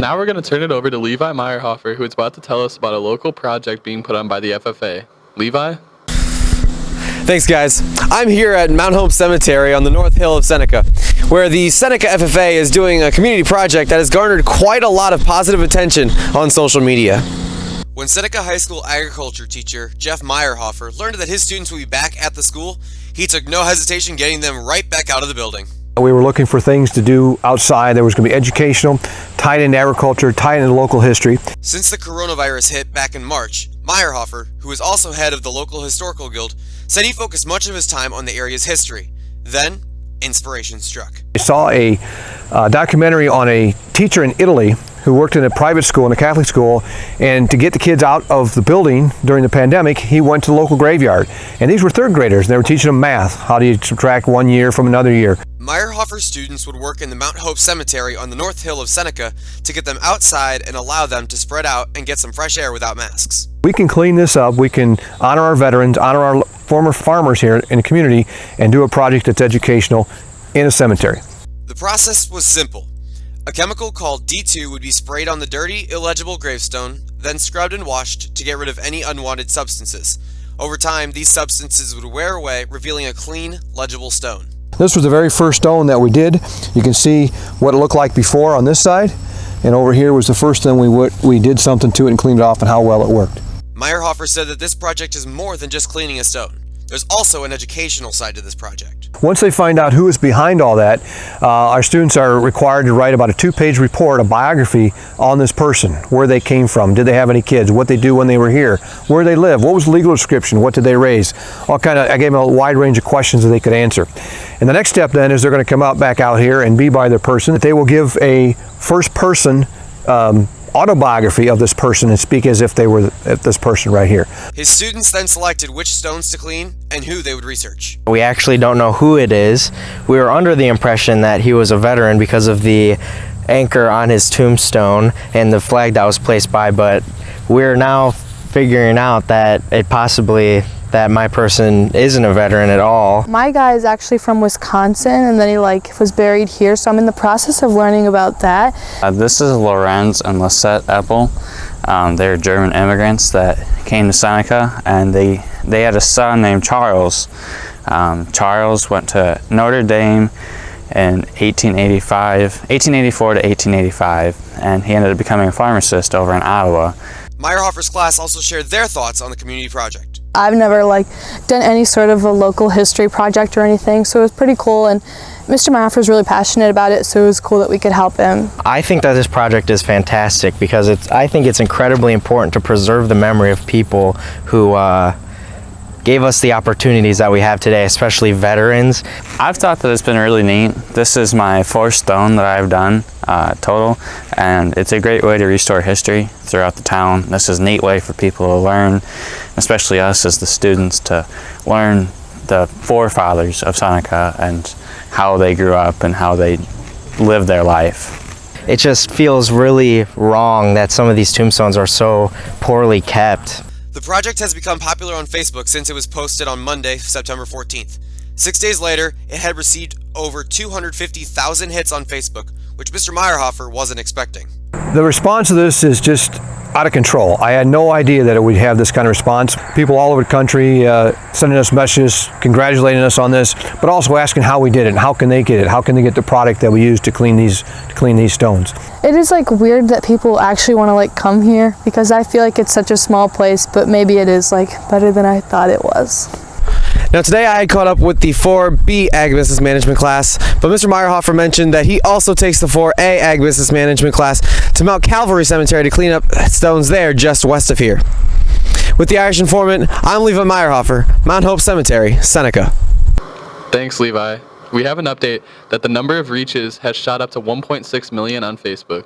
Now we're going to turn it over to Levi Meyerhofer, who is about to tell us about a local project being put on by the FFA. Levi? Thanks, guys. I'm here at Mount Hope Cemetery on the North Hill of Seneca, where the Seneca FFA is doing a community project that has garnered quite a lot of positive attention on social media. When Seneca High School agriculture teacher Jeff Meyerhofer learned that his students would be back at the school, he took no hesitation getting them right back out of the building. We were looking for things to do outside. There was going to be educational, tied into agriculture, tied into local history. Since the coronavirus hit back in March, Meyerhofer, who is also head of the local historical guild, said he focused much of his time on the area's history. Then, inspiration struck. I saw a documentary on a teacher in Italy who worked in a private school, in a Catholic school, and to get the kids out of the building during the pandemic, he went to the local graveyard. And these were third graders, and they were teaching them math. How do you subtract 1 year from another year? Meyerhofer's students would work in the Mount Hope Cemetery on the North Hill of Seneca to get them outside and allow them to spread out and get some fresh air without masks. We can clean this up, we can honor our veterans, honor our former farmers here in the community, and do a project that's educational in a cemetery. The process was simple. A chemical called D2 would be sprayed on the dirty, illegible gravestone, then scrubbed and washed to get rid of any unwanted substances. Over time, these substances would wear away, revealing a clean, legible stone. This was the very first stone that we did. You can see what it looked like before on this side, and over here was the first time we did something to it and cleaned it off and how well it worked. Meyerhofer said that this project is more than just cleaning a stone. There's also an educational side to this project. Once they find out who is behind all that, our students are required to write about a 2-page report, a biography on this person, where they came from, did they have any kids, what they do when they were here, where they live, what was the legal description, what did they raise, I gave them a wide range of questions that they could answer. And the next step then is they're going to come back out here and be by their person. They will give a first person autobiography of this person and speak as if they were this person right here. His students then selected which stones to clean and who they would research. We actually don't know who it is. We were under the impression that he was a veteran because of the anchor on his tombstone and the flag that was placed by, but we're now figuring out that that my person isn't a veteran at all. My guy is actually from Wisconsin, and then he was buried here, so I'm in the process of learning about that. This is Lorenz and Lisette Eppel. They're German immigrants that came to Seneca, and they had a son named Charles. Charles went to Notre Dame in 1884 to 1885, and he ended up becoming a pharmacist over in Ottawa. Meyerhofer's class also shared their thoughts on the community project. I've never done any sort of a local history project or anything, so it was pretty cool, and Mr. Meyerhofer is really passionate about it, so it was cool that we could help him. I think that this project is fantastic because I think it's incredibly important to preserve the memory of people who gave us the opportunities that we have today, especially veterans. I've thought that it's been really neat. This is my 4th stone that I've done total, and it's a great way to restore history throughout the town. This is a neat way for people to learn, especially us as the students, to learn the forefathers of Seneca and how they grew up and how they lived their life. It just feels really wrong that some of these tombstones are so poorly kept. The project has become popular on Facebook since it was posted on Monday, September 14th. 6 days later, it had received over 250,000 hits on Facebook, which Mr. Meyerhofer wasn't expecting. The response to this is just out of control. I had no idea that it would have this kind of response. People all over the country sending us messages, congratulating us on this, but also asking how we did it and how can they get it, how can they get the product that we use to clean these stones. It is weird that people actually want to come here, because I feel like it's such a small place, but maybe it is better than I thought it was. Now today I had caught up with the 4B Ag Business Management class, but Mr. Meyerhofer mentioned that he also takes the 4A Ag Business Management class to Mount Calvary Cemetery to clean up stones there just west of here. With the Irish Informant, I'm Levi Meyerhofer, Mount Hope Cemetery, Seneca. Thanks, Levi. We have an update that the number of reaches has shot up to 1.6 million on Facebook.